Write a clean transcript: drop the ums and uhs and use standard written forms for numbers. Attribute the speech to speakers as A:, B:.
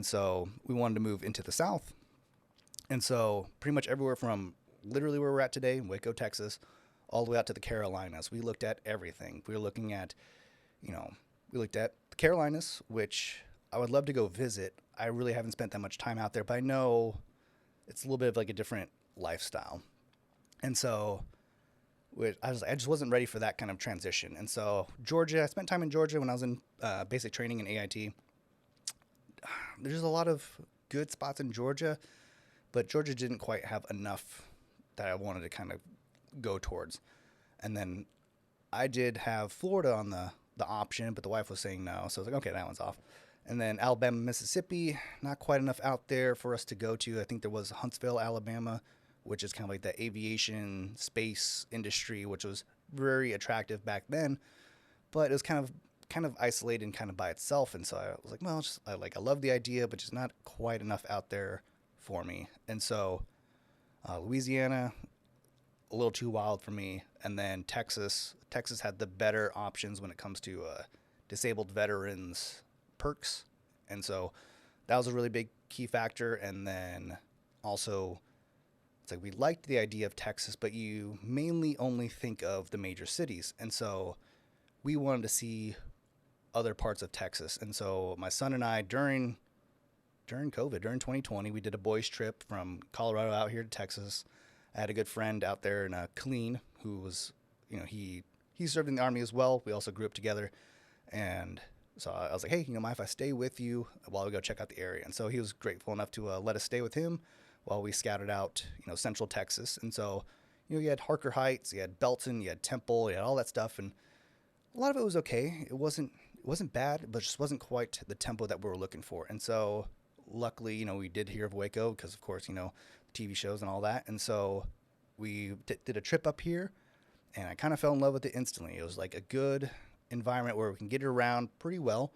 A: And so we wanted to move into the South. And so pretty much everywhere from literally where we're at today, Waco, Texas, all the way out to the Carolinas, we looked at everything. We were looking at, you know, we looked at the Carolinas, which I would love to go visit. I really haven't spent that much time out there, but I know it's a little bit of like a different lifestyle. And so I just wasn't ready for that kind of transition. And so Georgia, I spent time in Georgia when I was in basic training in AIT. There's a lot of good spots in Georgia, but Georgia didn't quite have enough that I wanted to kind of go towards. And then I did have Florida on the option, but the wife was saying no. So I was like, okay, that one's off. And then Alabama, Mississippi, not quite enough out there for us to go to. I think there was Huntsville, Alabama, which is kind of like the aviation space industry, which was very attractive back then, but it was kind of isolated and kind of by itself. And so I was like, well, I love the idea, but just not quite enough out there for me. And so Louisiana, a little too wild for me. And then Texas had the better options when it comes to disabled veterans perks. And so that was a really big key factor. And then also, it's like we liked the idea of Texas, but you mainly only think of the major cities. And so we wanted to see other parts of Texas. And so my son and I, during COVID, during 2020, we did a boys trip from Colorado out here to Texas. I had a good friend out there in Killeen who was, he served in the Army as well. We also grew up together. And so I was like, hey, mind if I stay with you while we go check out the area? And so he was grateful enough to let us stay with him while we scouted out, central Texas. And so, you had Harker Heights, you had Belton, you had Temple, you had all that stuff. And a lot of it was okay. It wasn't bad, but just wasn't quite the tempo that we were looking for. And so luckily, we did hear of Waco because, of course, TV shows and all that. And so we did a trip up here, and I kind of fell in love with it instantly. It was like a good environment where we can get it around pretty well.